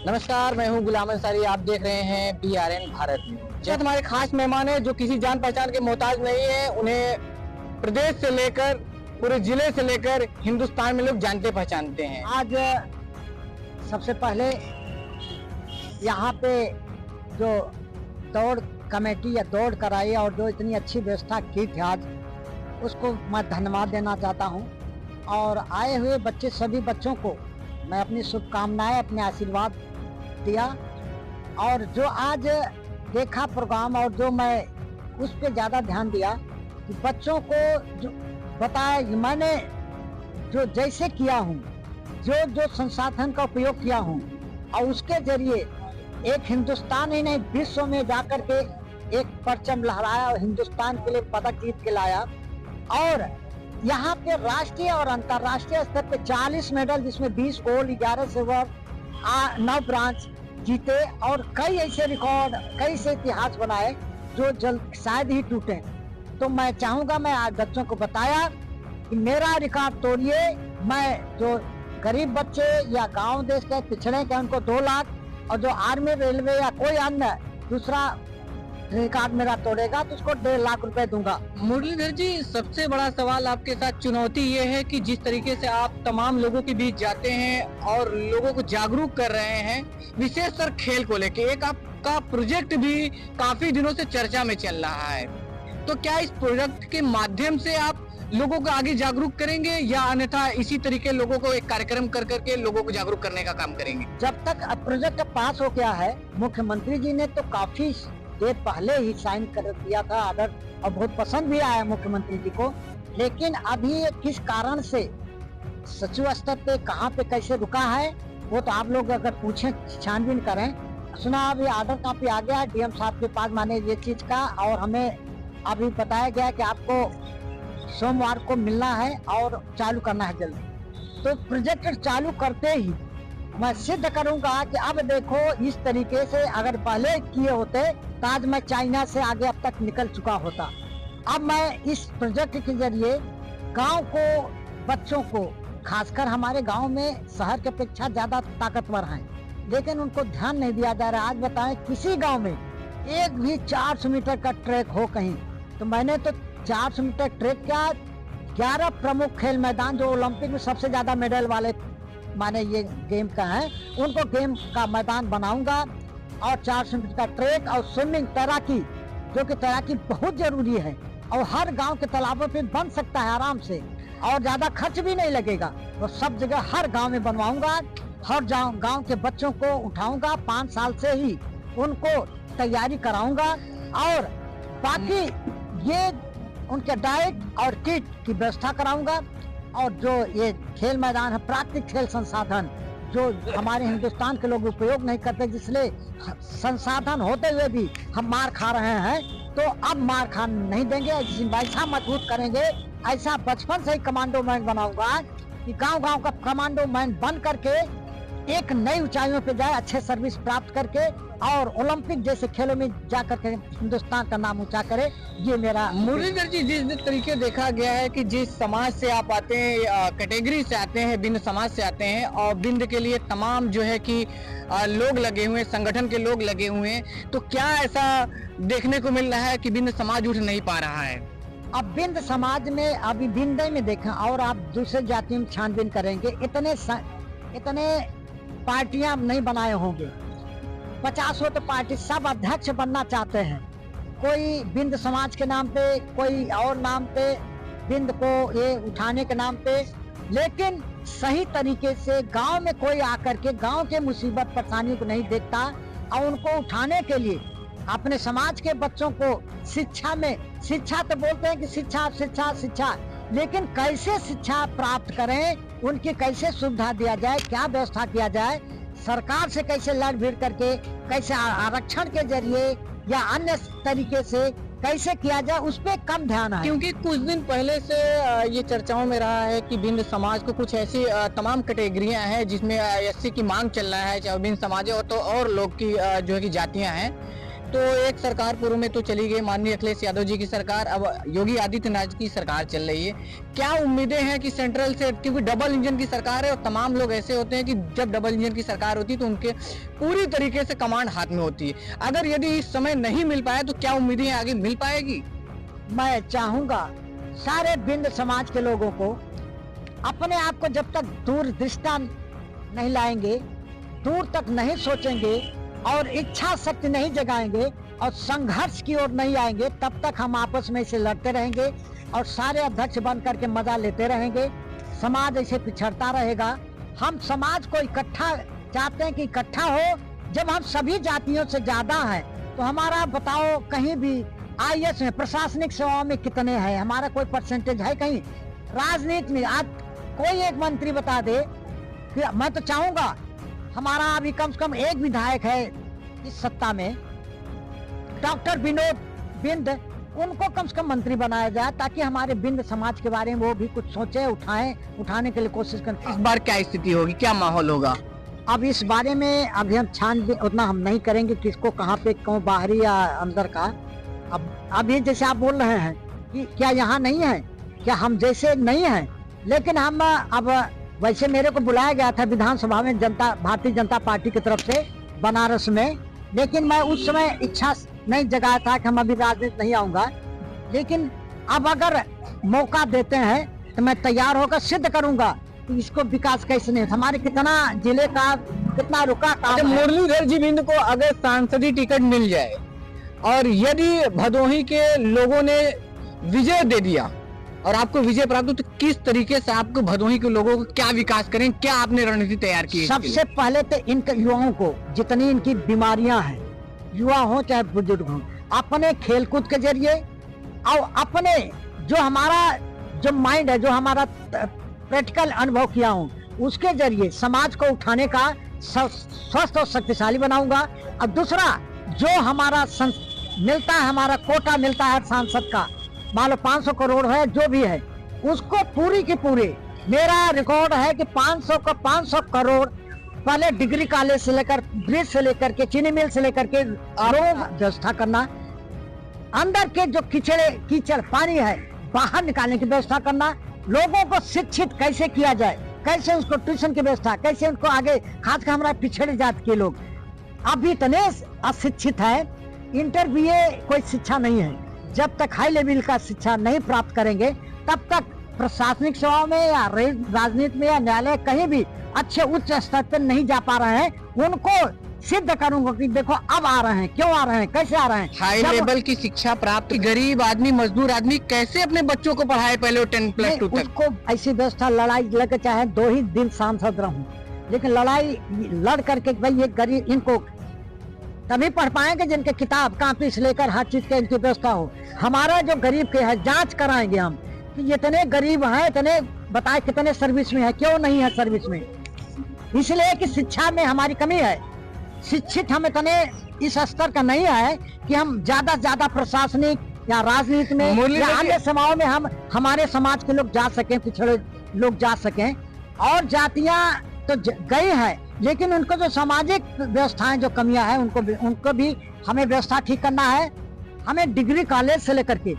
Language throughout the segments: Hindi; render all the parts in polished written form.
नमस्कार, मैं हूं गुलाम अंसारी। आप देख रहे हैं BRN भारत न्यूज। जब हमारे खास मेहमान हैं जो किसी जान पहचान के मोहताज नहीं है, उन्हें प्रदेश से लेकर पूरे जिले से लेकर हिंदुस्तान में लोग जानते पहचानते हैं। आज सबसे पहले यहाँ पे जो दौड़ कमेटी या दौड़ कराई और जो इतनी अच्छी व्यवस्था की थी आज, उसको मैं धन्यवाद देना चाहता हूँ। और आए हुए बच्चे सभी बच्चों को मैं अपनी शुभकामनाएं, अपने आशीर्वाद दिया। और जो आज देखा प्रोग्राम और जो मैं उस पे ज़्यादा ध्यान दिया कि बच्चों को जो बताया कि मैंने जो जैसे किया हूँ, जो संसाधन का उपयोग किया हूँ और उसके जरिए एक हिंदुस्तान ही नहीं विश्व में जाकर के एक परचम लहराया और हिंदुस्तान के लिए पदक जीत के लाया। और यहाँ पे राष्ट्रीय और अंतर्राष्ट्रीय स्तर पे 40 मेडल, जिसमें 20 गोल्ड, 11 सिल्वर, 9 ब्रांच जीते और कई ऐसे रिकॉर्ड, कई से इतिहास बनाए जो जल्द शायद ही टूटे। तो मैं चाहूँगा, मैं आज बच्चों को बताया कि मेरा रिकॉर्ड तोड़िए। मैं जो गरीब बच्चे या गांव देश के पिछड़े के उनको 2 लाख, और जो आर्मी, रेलवे या कोई अन्य दूसरा रिकॉर्ड मेरा तोड़ेगा तो उसको 1.5 लाख रुपए दूंगा। मुरलीधर जी, सबसे बड़ा सवाल आपके साथ चुनौती ये है कि जिस तरीके से आप तमाम लोगों के बीच जाते हैं और लोगों को जागरूक कर रहे हैं, विशेषकर खेल को लेके, एक आपका प्रोजेक्ट भी काफी दिनों से चर्चा में चल रहा है। तो क्या इस प्रोजेक्ट के माध्यम से आप लोगों को आगे जागरूक करेंगे या अन्यथा इसी तरीके लोगों को एक कार्यक्रम कर करके लोगों को जागरूक करने का काम करेंगे? जब तक प्रोजेक्ट पास हो गया है, मुख्यमंत्री जी ने तो काफी देर पहले ही साइन कर दिया था ऑर्डर, और बहुत पसंद भी आया मुख्यमंत्री जी को। लेकिन अभी किस कारण से सचिव स्तर पे कहाँ पे कैसे रुका है, वो तो आप लोग अगर पूछें, छानबीन करें। सुना अभी ऑर्डर काफी आ गया है DM साहब के पास माने ये चीज का, और हमें अभी बताया गया कि आपको सोमवार को मिलना है और चालू करना है जल्दी। तो प्रोजेक्ट चालू करते ही मैं सिद्ध करूंगा कि अब देखो, इस तरीके से अगर पहले किए होते तो आज मैं चाइना से आगे अब तक निकल चुका होता। अब मैं इस प्रोजेक्ट के जरिए गांव को, बच्चों को, खासकर हमारे गांव में शहर की अपेक्षा ज्यादा ताकतवर हैं, लेकिन उनको ध्यान नहीं दिया जा रहा। आज बताएं, किसी गांव में एक भी 400 मीटर का ट्रैक हो कहीं, तो मैंने तो 400 मीटर ट्रैक क्या, 11 प्रमुख खेल मैदान जो ओलंपिक में सबसे ज्यादा मेडल वाले माने ये गेम का है, उनको गेम का मैदान बनाऊंगा। और 400 मीटर का ट्रैक और स्विमिंग, तैराकी, जो कि तैराकी बहुत जरूरी है और हर गांव के तालाबों पे बन सकता है आराम से और ज्यादा खर्च भी नहीं लगेगा। तो सब जगह हर गांव में बनवाऊंगा। हर गांव के बच्चों को उठाऊंगा, 5 साल से ही उनको तैयारी कराऊंगा। और बाकी ये उनके डाइट और किट की व्यवस्था कराऊंगा। और जो ये खेल मैदान है, प्राकृतिक खेल संसाधन जो हमारे हिंदुस्तान के लोग उपयोग नहीं करते, जिसलिए संसाधन होते हुए भी हम मार खा रहे हैं, तो अब मार खा नहीं देंगे। ऐसा मजबूत करेंगे, ऐसा बचपन से ही कमांडो मैन बनाऊंगा कि गांव गांव का कमांडो मैन बन करके एक नई ऊंचाइयों पे जाए, अच्छे सर्विस प्राप्त करके और ओलंपिक जैसे खेलों में जाकर के हिंदुस्तान का नाम ऊंचा करे। ये मेरा। मुरलीधर जी, जिस तरीके देखा गया है कि जिस समाज से आप आते हैं, कैटेगरी से आते हैं, बिंद समाज से आते हैं, और बिंद के लिए तमाम जो है कि लोग लगे हुए हैं, संगठन के लोग लगे हुए हैं, तो क्या ऐसा देखने को मिल रहा है कि बिंद समाज उठ नहीं पा रहा है? अब बिंद समाज में, अभी बिंद में देखा और आप दूसरे जातियों में छानबीन करेंगे, इतने पार्टियां नहीं बनाए होंगे। 50 तो पार्टी, सब अध्यक्ष बनना चाहते हैं, कोई बिंद समाज के नाम पे, कोई और नाम पे, बिंद को ये उठाने के नाम पे। लेकिन सही तरीके से गांव में कोई आकर के गांव के मुसीबत परेशानियों को नहीं देखता और उनको उठाने के लिए अपने समाज के बच्चों को शिक्षा में, शिक्षा तो बोलते हैं कि शिक्षा शिक्षा शिक्षा, लेकिन कैसे शिक्षा प्राप्त करें, उनकी कैसे सुविधा दिया जाए, क्या व्यवस्था किया जाए, सरकार से कैसे लड़ भिड़ करके, कैसे आरक्षण के जरिए या अन्य तरीके से कैसे किया जाए, उस पे कम ध्यान है। क्योंकि कुछ दिन पहले से ये चर्चाओं में रहा है कि बिंद समाज को कुछ ऐसी तमाम कैटेगरियां हैं जिसमें SC की मांग चल रहा है, चाहे बिंद समाज हो तो और लोग की जो है कि जातियां हैं, तो एक सरकार पूर्व में तो चली गई, माननीय अखिलेश यादव जी की सरकार, अब योगी आदित्यनाथ की सरकार चल रही है। क्या उम्मीदें हैं कि सेंट्रल से, क्योंकि डबल इंजन की सरकार है और तमाम लोग ऐसे होते हैं कि जब डबल इंजन की सरकार होती है तो उनके पूरी तरीके से कमांड हाथ में होती है। अगर यदि इस समय नहीं मिल पाया तो क्या उम्मीदें आगे मिल पाएगी? मैं चाहूंगा सारे बिंद समाज के लोगों को अपने आप को जब तक दूरदृष्टा नहीं लाएंगे, दूर तक नहीं सोचेंगे और इच्छा शक्ति नहीं जगाएंगे और संघर्ष की ओर नहीं आएंगे, तब तक हम आपस में इसे लड़ते रहेंगे और सारे अध्यक्ष बन करके मजा लेते रहेंगे। समाज ऐसे पिछड़ता रहेगा। हम समाज को इकट्ठा चाहते हैं कि इकट्ठा हो। जब हम सभी जातियों से ज्यादा हैं तो हमारा बताओ कहीं भी आईएएस में, प्रशासनिक सेवाओं में कितने हैं, हमारा कोई परसेंटेज है कहीं? राजनीति में आज कोई एक मंत्री बता दे कि मैं तो चाहूंगा हमारा अभी कम से कम एक विधायक है इस सत्ता में, डॉक्टर विनोद बिंद, उनको कम से कम मंत्री बनाया जाए ताकि हमारे बिंद समाज के बारे में वो भी कुछ सोचे, उठाने के लिए कोशिश करें। इस बार क्या स्थिति होगी, क्या माहौल होगा? अब इस बारे में अभी हम छानबीन उतना हम नहीं करेंगे किसको कहाँ पे कौन बाहरी या अंदर का। अब अभी जैसे आप बोल रहे हैं कि क्या यहाँ नहीं है, क्या हम जैसे नहीं है, लेकिन हम अब वैसे मेरे को बुलाया गया था विधानसभा में भारतीय जनता पार्टी की तरफ से बनारस में, लेकिन मैं उस समय इच्छा नहीं जगाया था कि हम अभी राजनीति नहीं आऊंगा। लेकिन अब अगर मौका देते हैं तो मैं तैयार होकर सिद्ध करूंगा कि इसको विकास कैसे नहीं, हमारे कितना जिले का कितना रुका काम है। मुरलीधर जी बिंद को अगर सांसदीय टिकट मिल जाए और यदि भदोही के लोगों ने विजय दे दिया और आपको विजय प्राप्त हो, तो किस तरीके से आपको भदोही के लोगों को क्या विकास करें, क्या आपने रणनीति तैयार की है? सबसे पहले तो इन युवाओं को जितनी इनकी बीमारियां हैं, युवा हो चाहे बुजुर्ग हो, अपने खेलकूद के जरिए और अपने जो हमारा जो माइंड है, जो हमारा प्रैक्टिकल अनुभव किया हूँ, उसके जरिए समाज को उठाने का स्वस्थ और शक्तिशाली बनाऊंगा। और दूसरा जो हमारा मिलता है, हमारा कोटा मिलता है सांसद का, मान लो 500 करोड़ है जो भी है, उसको पूरी की पूरी, मेरा रिकॉर्ड है कि 500 को 500 करोड़ पहले डिग्री कॉलेज से लेकर, ब्रिज से लेकर के, चीनी मिल से लेकर के आरोप व्यवस्था करना, अंदर के जो कीचड़ पानी है बाहर निकालने की व्यवस्था करना, लोगों को शिक्षित कैसे किया जाए, कैसे उसको ट्यूशन की व्यवस्था, कैसे उनको आगे, खासकर हमारा पिछड़े जाति के लोग अभी इतने अशिक्षित है, इंटर बीए कोई शिक्षा नहीं है। जब तक हाई लेवल का शिक्षा नहीं प्राप्त करेंगे तब तक प्रशासनिक सेवाओं में या राजनीति में या न्यायालय कहीं भी अच्छे उच्च स्तर पर नहीं जा पा रहे हैं। उनको सिद्ध करूंगा कि देखो अब आ रहे हैं, क्यों आ रहे हैं, कैसे आ रहे हैं। हाई लेवल की शिक्षा प्राप्त गरीब आदमी, मजदूर आदमी कैसे अपने बच्चों को पढ़ाए पहले 10+2 तक? उसको ऐसी व्यवस्था, लड़ाई लड़के चाहे 2 ही दिन सांसद रहूं, लेकिन लड़ाई लड़ करके भाई ये गरीब इनको तभी पढ़ पाएंगे जिनके किताब कापी से लेकर हर चीज की इनकी व्यवस्था हो। हमारा जो गरीब के है जांच कराएंगे हम कि ये इतने गरीब हैं, इतने बताए कितने सर्विस में है, क्यों नहीं है सर्विस में। इसलिए कि शिक्षा में हमारी कमी है, शिक्षित हम इतने इस स्तर का नहीं है कि हम ज्यादा से ज्यादा प्रशासनिक या राजनीति में या अन्य सेवाओं में हम हमारे समाज के लोग जा सकें, पिछड़े लोग जा सकें। और जातियां तो गई है, लेकिन उनको जो सामाजिक व्यवस्थाएं जो कमियां हैं उनको भी हमें व्यवस्था ठीक करना है। हमें डिग्री कॉलेज से लेकर के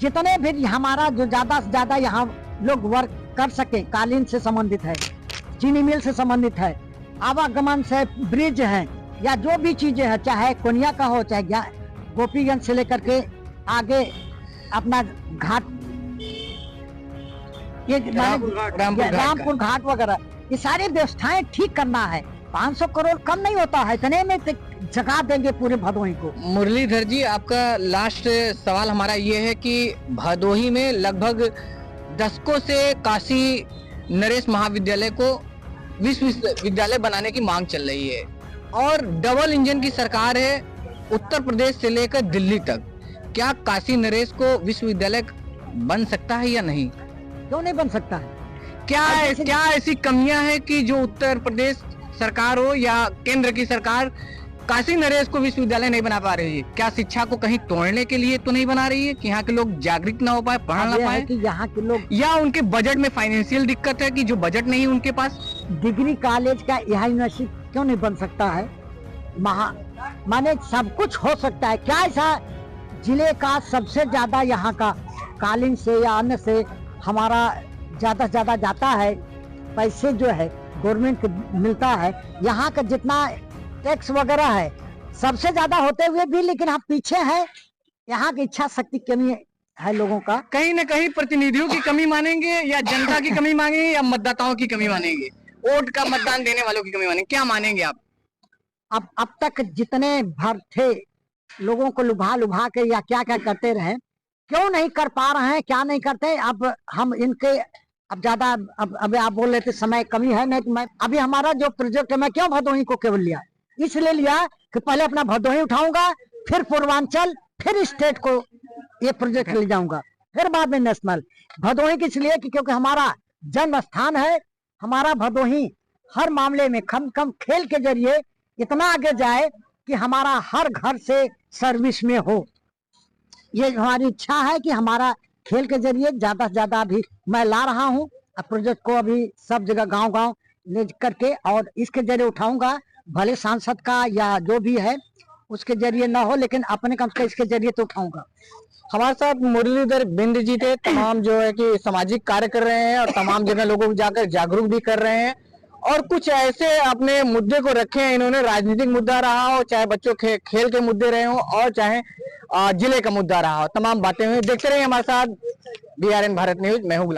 जितने भी हमारा जो ज्यादा से ज्यादा यहाँ लोग वर्क कर सके, कालीन से संबंधित है, चीनी मिल से संबंधित है, आवागमन से, ब्रिज है या जो भी चीजें हैं, चाहे कोनिया का हो चाहे गोपीगंज से लेकर के आगे अपना घाट, ये रामपुर घाट वगैरह, ये सारी व्यवस्थाएं ठीक करना है। 500 करोड़ कम नहीं होता है, इतने में जगा देंगे पूरे भदोही को। मुरलीधर जी, आपका लास्ट सवाल हमारा ये है कि भदोही में लगभग दशकों से काशी नरेश महाविद्यालय को विश्वविद्यालय बनाने की मांग चल रही है और डबल इंजन की सरकार है उत्तर प्रदेश से लेकर दिल्ली तक। क्या काशी नरेश को विश्वविद्यालय बन सकता है या नहीं? क्यों नहीं बन सकता है? क्या ऐसी कमियां हैं कि जो उत्तर प्रदेश सरकार हो या केंद्र की सरकार काशी नरेश को विश्वविद्यालय नहीं बना पा रही है? क्या शिक्षा को कहीं तोड़ने के लिए तो नहीं बना रही है कि यहाँ के लोग जागरूक ना हो पाए, पढ़ ना पाए, कि यहाँ के लोग, या उनके बजट में फाइनेंशियल दिक्कत है कि जो बजट नहीं है उनके पास? डिग्री कॉलेज का यहाँ यूनिवर्सिटी क्यों नहीं बन सकता है? माने सब कुछ हो सकता है। क्या ऐसा जिले का सबसे ज्यादा यहाँ का कालीन से या अन्य से हमारा ज्यादा से ज्यादा जाता है, पैसे जो है गवर्नमेंट को मिलता है, यहाँ का जितना टैक्स वगैरह है सबसे ज्यादा होते हुए भी लेकिन हम पीछे हैं। यहाँ की इच्छा शक्ति कमी है लोगों का। कहीं ना कहीं प्रतिनिधियों की कमी मानेंगे या जनता की कमी मानेंगे या मतदाताओं की कमी मानेंगे, वोट का मतदान देने वालों की कमी मानेंगे, क्या मानेंगे आप? अब तक जितने भर थे लोगों को लुभा लुभा के या क्या क्या करते रहे, क्यों नहीं कर पा रहे हैं, क्या नहीं करते। अब हम इनके अब ज्यादा अब आप बोल रहे थे समय कमी है, नहीं तो मैं अभी हमारा जो प्रोजेक्ट है मैं क्यों भदोही को केवल लिया, इसलिए लिया कि पहले अपना भदोही उठाऊंगा, फिर पूर्वांचल, फिर स्टेट को ये प्रोजेक्ट ले जाऊंगा, फिर बाद में नेशनल। भदोही किस लिए कि क्योंकि हमारा जन्म स्थान है, हमारा भदोही हर मामले में कम कम खेल के जरिए इतना आगे जाए कि हमारा हर घर से सर्विस में हो। ये हमारी इच्छा है कि हमारा खेल के जरिए ज्यादा से ज्यादा अभी मैं ला रहा हूँ प्रोजेक्ट को, अभी सब जगह गांव गांव ले करके और इसके जरिए उठाऊंगा। भले सांसद का या जो भी है उसके जरिए ना हो, लेकिन अपने कम से इसके जरिए तो उठाऊंगा। हमारे साथ मुरलीधर बिंद जी थे, तमाम जो है कि सामाजिक कार्य कर रहे हैं और तमाम जगह लोगों को जाकर जागरूक भी कर रहे हैं और कुछ ऐसे अपने मुद्दे को रखे हैं इन्होंने, राजनीतिक मुद्दा रहा हो, चाहे बच्चों खेल के मुद्दे रहे हो और चाहे जिले का मुद्दा रहा हो, तमाम बातें हुई। देखते रहिए हमारे साथ BRN भारत न्यूज। मैं हूं गुलाम।